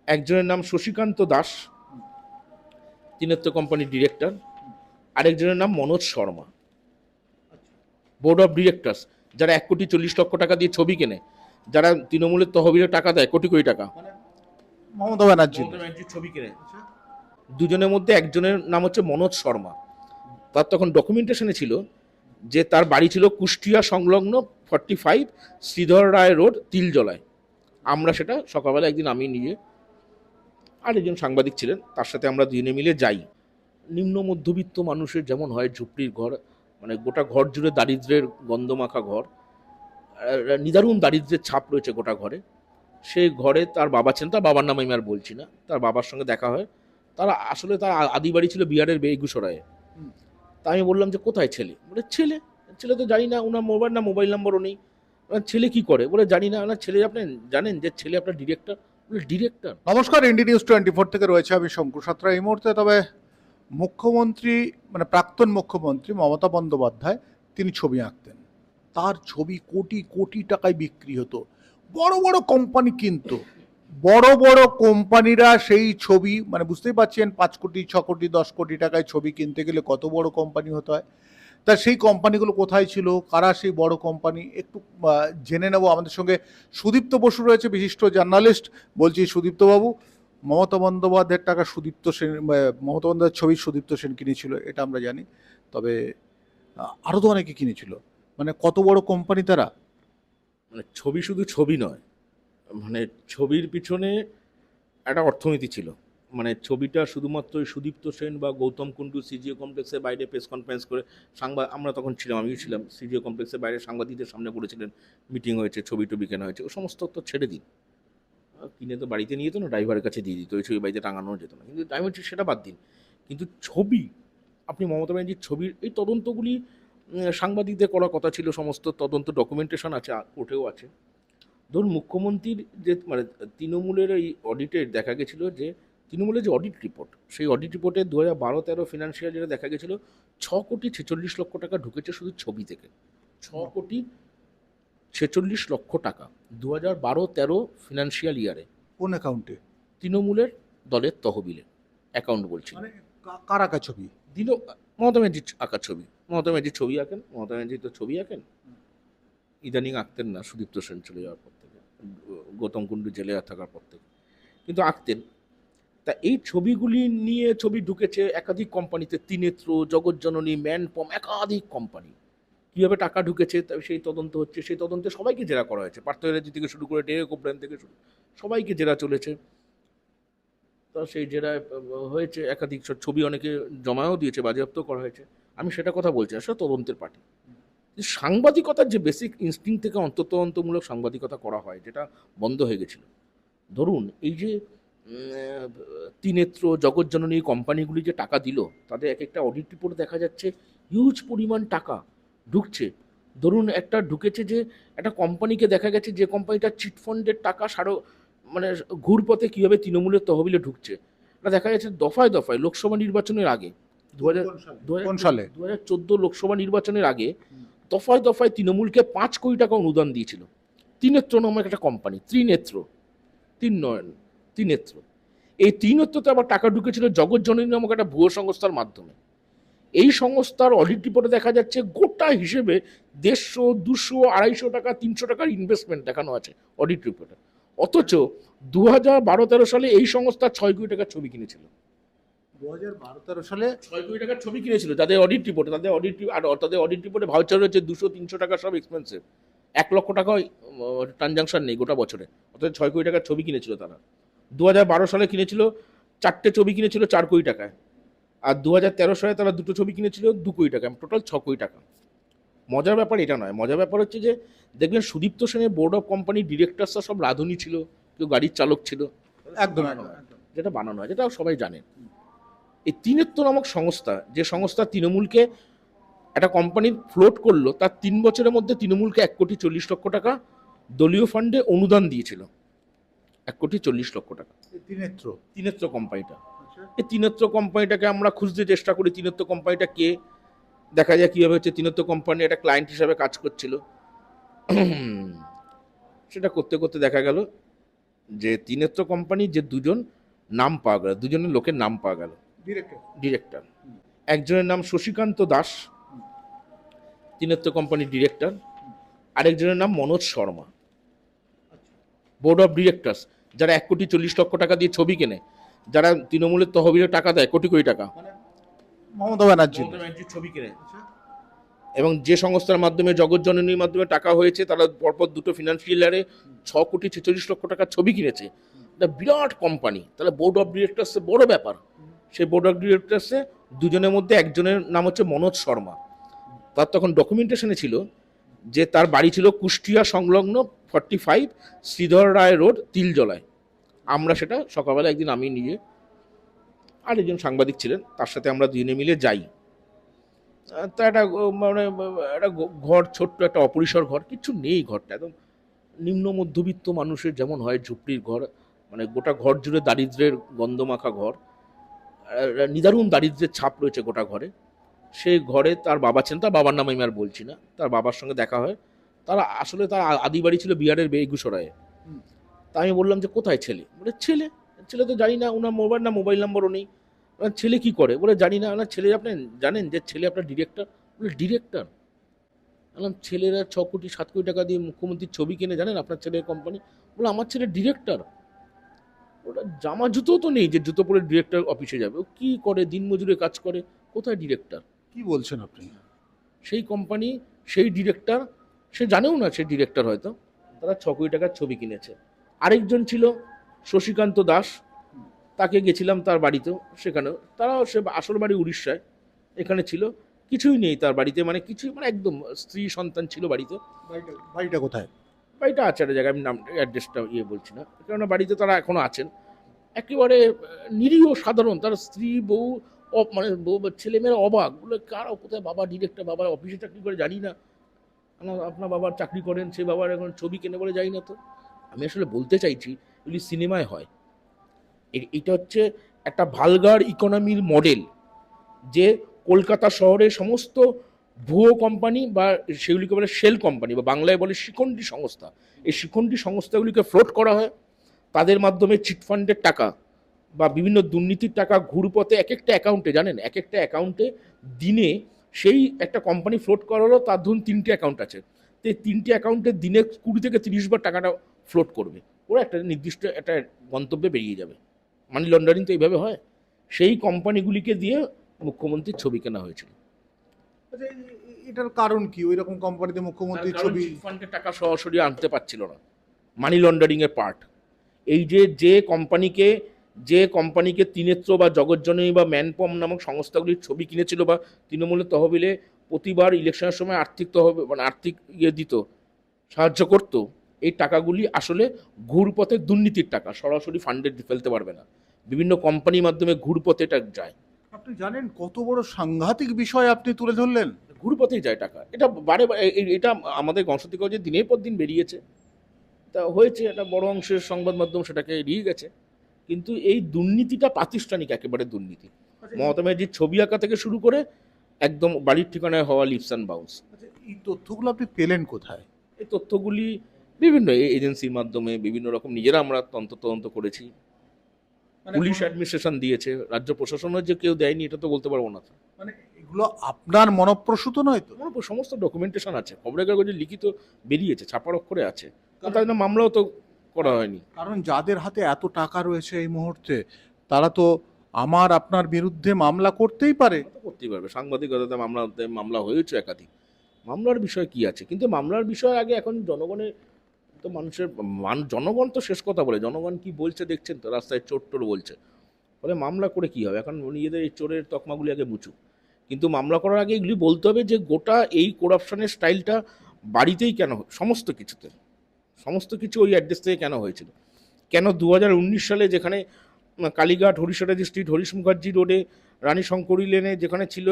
একজনের নাম শশীকান্ত দাস, তিনেত্র কোম্পানির ডিরেক্টর। আরেকজনের নাম Manoj Sharma, board of directors, যারা 1,40,00,000 টাকা দিয়ে ছবি কেনে, যারা তৃণমূলের তহবিলে টাকা দেয় কোটি কোটি টাকা, মমতা ব্যানার্জি। মমতা ব্যানার্জির ছবি কেনে। দুজনের মধ্যে একজনের নাম হচ্ছে মনোজ শর্মা। তার তখন ডকুমেন্টেশনে ছিল যে তার বাড়ি ছিল কুষ্টিয়া সংলগ্ন 45 শ্রীধর রায় রোড, তিলজলায়। আমরা সেটা সকালবেলা একদিন আমি নিজে আর একজন সাংবাদিক ছিলেন, তার সাথে আমরা দুজনে মিলে যাই। নিম্ন মধ্যবিত্ত মানুষের যেমন হয় ঝুপড়ির ঘর, মানে গোটা ঘর জুড়ে দারিদ্র্যের গন্ধমাখা ঘর, নিদারুণ দারিদ্র্যের ছাপ রয়েছে গোটা ঘরে। সেই ঘরে তার বাবা ছিলেন, তার বাবার নাম আমি আর বলছি না। তার বাবার সঙ্গে দেখা হয়। তারা আসলে তার আদি বাড়ি ছিল বিহারের বেগুসরায়ে। তা আমি বললাম যে কোথায় ছেলে? বলে ছেলে ছেলে তো জানি না, ওনার মোবাইল নাম্বারও নেই। ছেলে কি করে? বলে জানি না। ওনার ছেলে আপনি জানেন যে ছেলে আপনার ডিরেক্টর? বলে ডিরেক্টর? নমস্কার, ইন্ডি নিউজ 24 থেকে রয়েছে আমি শঙ্কুর সাঁতরা এই মুহূর্তে। তবে মুখ্যমন্ত্রী মানে প্রাক্তন মুখ্যমন্ত্রী মমতা বন্দ্যোপাধ্যায় তিনি ছবি আঁকতেন, তার ছবি কোটি কোটি টাকায় বিক্রি হতো, বড় বড় কোম্পানি কিনতো, বড় বড় কোম্পানিরা সেই ছবি মানে বুঝতেই পারছেন 5 কোটি 6 কোটি 10 কোটি টাকায় ছবি কিনতে গেলে কত বড় কোম্পানি হতে হয়। তা সেই কোম্পানিগুলো কোথায় ছিল, কারা সেই বড় কোম্পানি, একটু জেনে নেব। আমাদের সঙ্গে সুদীপ্ত বসু রয়েছে, বিশিষ্ট জার্নালিস্ট। বলছি সুদীপ্ত বাবু, মমতা বন্দ্যোপাধ্যায়ের টাকা সুদীপ্ত সেন, মমতা বন্দ্যোপাধ্যায়ের ছবি সুদীপ্ত সেন কিনেছিল এটা আমরা জানি, তবে আরও তো অনেকে কিনেছিল, মানে কত বড় কোম্পানি তারা। মানে ছবি শুধু ছবি নয়, মানে ছবির পিছনে একটা অর্থনীতি ছিল। মানে ছবিটা শুধুমাত্র সুদীপ্ত সেন বা গৌতম কুণ্ডু সিজিও কমপ্লেক্সের বাইরে প্রেস কনফারেন্স করে আমরা তখন ছিলাম, আমিও ছিলাম, সিজিও কমপ্লেক্সের বাইরে সাংবাদিকদের সামনে বলেছিলেন মিটিং হয়েছে, ছবি টবি কেনা হয়েছে, ও সমস্ত তো ছেড়ে দিন। কিনে তো বাড়িতে নিয়ে যেত না, ড্রাইভারের কাছে দিয়ে দিত, ওই ছবি বাড়িতে টাঙানো যেত না। কিন্তু আমি বলছি সেটা বাদ দিন, কিন্তু ছবি, আপনি মমতা ব্যানার্জির ছবির এই তদন্তগুলি সাংবাদিকদের করার কথা ছিল। সমস্ত তদন্ত ডকুমেন্টেশন আছে, কোর্টেও আছে। ধরুন মুখ্যমন্ত্রীর যে মানে তৃণমূলের এই অডিটে দেখা গেছিল যে তৃণমূলের যে অডিট রিপোর্ট, সেই অডিট রিপোর্টে 2012-13 ফিনান্সিয়াল যেটা দেখা গেছিল 6,46,00,000 টাকা ঢুকেছে শুধু ছবি থেকে। 6,46,00,000 টাকা 2012-13 ফিনান্সিয়াল ইয়ারে কোন অ্যাকাউন্টে? তৃণমূলের দলের তহবিলে অ্যাকাউন্ট বলছি। মানে কার আঁকা ছবি? দিল মমতা ব্যানার্জির আঁকার ছবি। মমতা ব্যানার্জির ছবি আঁকেন, মমতা ব্যানার্জি তো ছবি আঁকেন। ইদানিং আঁকতেন না, সুদীপ্ত সেন চলে যাওয়ার পর থেকে, গৌতম কুণ্ডু জেলে থাকার পর থেকে, কিন্তু আঁকতেন। তা এই ছবিগুলি নিয়ে ছবি ঢুকেছে একাধিক কোম্পানিতে, ত্রিনেত্র, জগৎজননী, ম্যানপম, একাধিক কোম্পানি। কীভাবে টাকা ঢুকেছে সেই তদন্ত হচ্ছে। সেই তদন্তে সবাইকে জেরা করা হয়েছে, পার্থ ব্যানার্জি থেকে শুরু করে টেরে কোবরান থেকে শুরু, সবাইকে জেরা চলেছে। তা সেই জেরায় হয়েছে, একাধিক ছবি অনেকে জমাও দিয়েছে, বাজেয়াপ্ত করা হয়েছে। আমি সেটা কথা বলছি, আসলে তদন্তের পার্টি। সাংবাদিকতার যে বেসিক ইনস্টিং থেকে অন্তর্তদন্তমূলক সাংবাদিকতা করা হয়, যেটা বন্ধ হয়ে গেছিল। ধরুন এই যে ত্রিনেত্র, জগৎজননী কোম্পানিগুলি যে টাকা দিল, তাদের এক একটা অডিট রিপোর্টে দেখা যাচ্ছে হিউজ পরিমাণ টাকা ঢুকছে। ধরুন একটা ঢুকেছে যে একটা কোম্পানিকে দেখা গেছে যে কোম্পানিটা চিটফান্ডের টাকা মানে ঘুরপথে কীভাবে তৃণমূলের তহবিলে ঢুকছে, এটা দেখা যাচ্ছে দফায় দফায়। লোকসভা নির্বাচনের আগে কোন সালে? 2014 লোকসভা নির্বাচনের আগে দফায় দফায় তৃণমূলকে 5 কোটি টাকা অনুদান দিয়েছিল ত্রিনেত্র নামক একটা কোম্পানি। ত্রিনেত্র, এই ত্রিনেত্রতে আবার টাকা ঢুকেছিল জগৎজননী নামক একটা ভুয়ো সংস্থার মাধ্যমে। এই সংস্থার অডিট রিপোর্টে দেখা যাচ্ছে গোটা হিসেবে 150, 200, 250 টাকা, 300 টাকার ইনভেস্টমেন্ট দেখানো আছে অডিট রিপোর্টে। অথচ 2012-13 সালে এই সংস্থা 6 কোটি টাকার ছবি কিনেছিল। 2012-13 সালে 6 কোটি টাকার ছবি কিনেছিল তাদের অডিট রিপোর্টে। তাদের অডিট রিপোর্টে ভাউচার হচ্ছে 200-300 টাকা, সব এক্সপেন্সিভ। 1 লক্ষ টাকা ট্রানজাকশন নেই গোটা বছরে, অর্থাৎ 6 কোটি টাকার ছবি কিনেছিল তারা। 2012 সালে কিনেছিল 4টে ছবি কিনেছিল 4 কোটি টাকায়, আর 2013 সালে তারা 2টো ছবি কিনেছিল 2 কোটি টাকা, টোটাল 6 কোটি টাকা। মজার ব্যাপার এটা নয়, মজার ব্যাপার হচ্ছে যে দেখবেন সুদীপ্ত সেনের বোর্ড অফ কোম্পানির ডিরেক্টরসরা সব রাঁধুনি ছিল, কেউ গাড়ির চালক ছিল। একদম যেটা বানানো হয়, যেটা সবাই জানে। এই ত্রিনেত্র নামক সংস্থা, যে সংস্থা তৃণমূলকে একটা কোম্পানির ফ্লোট করলো, তার 3 বছরের মধ্যে তৃণমূলকে 1,40,00,000 টাকা দলীয় ফান্ডে অনুদান দিয়েছিল। 1,40,00,000 টাকা ত্রিনেত্র কোম্পানিটা। এই ত্রিনেত্র কোম্পানিটাকে আমরা খুঁজতে চেষ্টা করি, ত্রিনেত্র কোম্পানিটা কে। দেখা যায় কীভাবে হচ্ছে ত্রিনেত্র কোম্পানি একটা ক্লায়েন্ট হিসাবে কাজ করছিল। সেটা করতে করতে দেখা গেল যে ত্রিনেত্র কোম্পানি যে দুজন নাম পাওয়া গেল, দুজনের লোকের নাম পাওয়া গেল ডিরেক্টর। ডিরেক্টর। একজনের নাম শশীকান্ত দাস, ত্রিনেত্র কোম্পানির ডিরেক্টর। আরেকজনের নাম Manoj Sharma, board of directors, যারা 1,40,00,000 টাকা দিয়ে ছবি কেনে, যারা তৃণমূলের তহবিলে টাকা দেয় কোটি কোটি টাকা, মমতা ব্যানার্জি। মমতা ব্যানার্জির ছবি কেনে। এবং যে সংস্থার মাধ্যমে জগৎজননীর মাধ্যমে টাকা হয়েছে, তারা পরপর দুটো ফিনান্সিয়াল ইয়ারে 6,46,00,000 টাকার ছবি কিনেছে। এটা বিরাট কোম্পানি, তাহলে বোর্ড অফ ডিরেক্টরসে বড় ব্যাপার। সেই বোর্ড অফ ডিরেক্টরসে দুজনের মধ্যে একজনের নাম হচ্ছে মনোজ শর্মা। তার তখন ডকুমেন্টেশনে ছিল যে তার বাড়ি ছিল কুষ্টিয়া সংলগ্ন 45 শ্রীধর রায় রোড, তিলজলায়। আমরা সেটা সকালবেলা একদিন আমি নিজে আর একজন সাংবাদিক ছিলেন, তার সাথে আমরা দুজনে মিলে যাই। তা একটা মানে একটা ঘর, ছোট্ট একটা অপরিসর ঘর, কিছু নেই ঘরটা, একদম নিম্ন মধ্যবিত্ত মানুষের যেমন হয় ঝুপড়ির ঘর, মানে গোটা ঘর জুড়ে দারিদ্র্যের গন্ধমাখা ঘর, নিদারুণ দারিদ্র্যের ছাপ রয়েছে গোটা ঘরে। সেই ঘরে তার বাবা ছিলেন, তার বাবার নাম আমি আর বলছি না। তার বাবার সঙ্গে দেখা হয়। তারা আসলে তার আদি বাড়ি ছিল বিহারের বেগুসরায়ে। তা আমি বললাম যে কোথায় ছেলে? বলে ছেলে ছেলে তো জানি না, ওনার মোবাইল নাম্বারও নেই। ছেলে কি করে? বলে জানি না। না ছেলে আপনি জানেন যে ছেলে আপনার ডিরেক্টর? বলে ডিরেক্টর? বললাম ছেলেরা 6,00,00,000-7,00,00,000 টাকা দিয়ে মুখ্যমন্ত্রীর ছবি কিনে, জানেন আপনার ছেলের কোম্পানি? বলে আমার ছেলে ডিরেক্টর। ওটা জামা জুতো তো নেই যে জুতো পরে ডিরেক্টর অফিসে যাবে। ও কি করে? দিনমজুরে কাজ করে, কোথায় ডিরেক্টর? কি বলছেন আপনি? সেই কোম্পানি, সেই ডিরেক্টর, সে জানেও না সে ডিরেক্টর, হয়তো তারা 6,00,00,000 টাকার ছবি কিনেছে। আরেকজন ছিল শশীকান্ত দাস, তাকে গেছিলাম তার বাড়িতেও, সেখানেও তারাও, সে আসল বাড়ি উড়িষ্যায়, এখানে ছিল। কিছুই নেই তার বাড়িতে, মানে কিছুই, মানে একদম স্ত্রী সন্তান ছিল বাড়িতে। বাড়িটা কোথায়? বাড়িটা আছে একটা জায়গায়, আমি নাম অ্যাড্রেসটা বলছি না, কেননা বাড়িতে তারা এখনো আছেন। একেবারে নিরীহ সাধারণ, তার স্ত্রী বউ, মানে ছেলেমেয়েরা অবাক, বলে কারা, কোথায় বাবা ডিরেক্টর, বাবার অফিসে চাকরি করে জানি না, আপনার বাবার চাকরি করেন, সে বাবার এখন ছবি কেনে বলে যাই না। তো আমি আসলে বলতে চাইছি এগুলি সিনেমায় হয়। এটা হচ্ছে একটা ভালগার ইকোনমির মডেল, যে কলকাতা শহরে সমস্ত ভুয়ো কোম্পানি, বা সেগুলিকে বলে শেল কোম্পানি, বা বাংলায় বলে শিখণ্ডী সংস্থা, এই শিখণ্ডী সংস্থাগুলিকে ফ্লোট করা হয়। তাদের মাধ্যমে চিটফান্ডের টাকা বা বিভিন্ন দুর্নীতির টাকা ঘুরপথে এক একটা অ্যাকাউন্টে, জানেন এক একটা অ্যাকাউন্টে দিনে, সেই একটা কোম্পানি ফ্লোট করা হলো, তার ধরুন 3টে অ্যাকাউন্ট আছে, তো এই 3টে অ্যাকাউন্টে দিনে 20 থেকে 30 বার টাকাটা ফ্লোট করবে, ওরা একটা নির্দিষ্ট একটা গন্তব্যে বেরিয়ে যাবে। মানি লন্ডারিং তো এইভাবে হয়। সেই কোম্পানিগুলিকে দিয়ে মুখ্যমন্ত্রীর ছবি কেনা হয়েছিল। আচ্ছা, এটার কারণ কি? ওই রকম কোম্পানিতে মুখ্যমন্ত্রীর ছবি? চিটফান্ডের টাকা সরাসরি আনতে পারছিল না, মানি লন্ডারিং এর পার্ট। এই যে কোম্পানিকে ত্রিনেত্র বা জগৎজননী বা ম্যানপম নামক সংস্থাগুলির ছবি কিনেছিল, বা তৃণমূলের তহবিলে প্রতিবার ইলেকশনের সময় আর্থিক তহবিল, মানে আর্থিক দিত, সাহায্য করত, এই টাকাগুলি আসলে ঘুরপথে দুর্নীতির টাকা, সরাসরি ফান্ডে ফেলতে পারবে না, বিভিন্ন কোম্পানির মাধ্যমে ঘুরপথে এটা যায়। আপনি জানেন কত বড় সাংঘাতিক বিষয় আপনি তুলে ধরলেন? ঘুরপথেই যায় টাকা, এটা বারে বারে এটা আমাদের গণশক্তি দিনের পর দিন বেরিয়েছে। তা হয়েছে, একটা বড় অংশের সংবাদ মাধ্যম সেটাকে এড়িয়ে গেছে। কিন্তু এই দুর্নীতিটা প্রাতিষ্ঠানিক একেবারে দুর্নীতি। মমতা ব্যানার্জির ছবি আঁকা থেকে শুরু করে একদম বাড়ির ঠিকানায় হওয়া লিপস অ্যান্ড বাউন্স। আচ্ছা, এই তথ্যগুলো আপনি পেলেন কোথায়? এই তথ্যগুলি বিভিন্ন এজেন্সির মাধ্যমে, বিভিন্ন রকম নিজেরা আমরা তদন্ত করেছি। পুলিশ অ্যাডমিনিস্ট্রেশন দিয়েছে, রাজ্য প্রশাসনের যে কেউ দেয়নি এটা তো বলতে পারবো না। মানে এগুলো আপনার মনপ্রসূত নয় তো? আমার উপর সমস্ত ডকুমেন্টেশন আছে, খবরের কাগজে লিখিত বেরিয়েছে, ছাপার অক্ষরে আছে, কারণ তাদের মামলাও তো করা হয়নি। কারণ যাদের হাতে এত টাকা রয়েছে এই মুহূর্তে, তারা তো আমার আপনার বিরুদ্ধে মামলা করতেই পারে। তো করতেই পারবে, সাংবাদিকতাতে মামলা হয়েছে একাধিক। মামলার বিষয় কি আছে, কিন্তু মামলার বিষয় আগে এখন জনগণের, তো মানুষের জনগণ তো শেষ কথা বলে, জনগণ কি বলছে দেখছেন তো, রাস্তায় চোর টোর বলছে, ফলে মামলা করে কি হবে, এখন নিজেদের এই চোরের তকমাগুলি আগে মুচুক। কিন্তু মামলা করার আগে এগুলি বলতে হবে যে গোটা এই করাপশনের স্টাইলটা বাড়িতেই কেন, সমস্ত কিছু ওই অ্যাড্রেস থেকে কেন হয়েছিল, কেন 2019 সালে যেখানে কালীঘাট হরিশরাজি স্ট্রিট, হরিশ মুখার্জি রোডে, রানী শঙ্করী লেনে যেখানে ছিল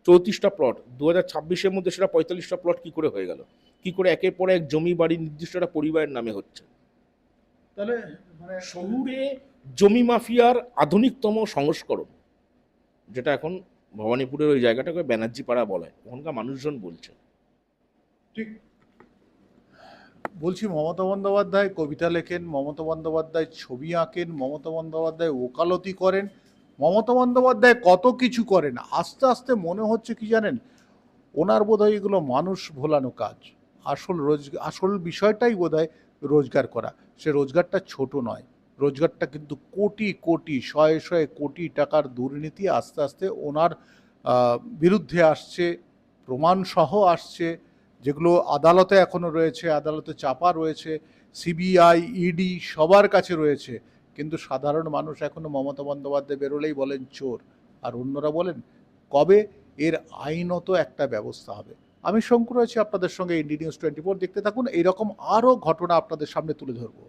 34টা প্লট, 2026-এর মধ্যে সেটা 45টা প্লট কী করে হয়ে গেল, কী করে একের পর এক জমি বাড়ি নির্দিষ্ট একটা পরিবারের নামে হচ্ছে। তাহলে মানে শহুরে জমি মাফিয়ার আধুনিকতম সংস্করণ, যেটা এখন ভবানীপুরের ওই জায়গাটাকে ব্যানার্জি পাড়া বলে, ওখানকার মানুষজন বলছে। ঠিক বলছি, মমতা বন্দ্যোপাধ্যায় কবিতা লেখেন, মমতা বন্দ্যোপাধ্যায় ছবি আঁকেন, মমতা বন্দ্যোপাধ্যায় ওকালতি করেন, মমতা বন্দ্যোপাধ্যায় কত কিছু করেন। আস্তে আস্তে মনে হচ্ছে কি জানেন, ওনার বোধহয় এগুলো মানুষ ভোলানো কাজ। আসল বিষয়টাই বোধহয় রোজগার করা। সে রোজগারটা ছোট নয়, রোজগারটা কিন্তু কোটি কোটি, শয়ে শয়ে কোটি টাকার দুর্নীতি আস্তে আস্তে ওনার বিরুদ্ধে আসছে, প্রমাণসহ আসছে, যেগুলো আদালতে এখনো রয়েছে, আদালতে চাপা রয়েছে, সিবিআই, ইডি সবার কাছে রয়েছে। কিন্তু সাধারণ মানুষ এখনো মমতা বন্দ্যোপাধ্যায় বেরোলেই বলেন চোর, আর অন্যরা বলেন কবে এর আইনত একটা ব্যবস্থা হবে। আমি শঙ্কর আছি আপনাদের সঙ্গে, ইন্ডি নিউজ 24 দেখতে থাকুন। এইরকম আরও ঘটনা আপনাদের সামনে তুলে ধরবো।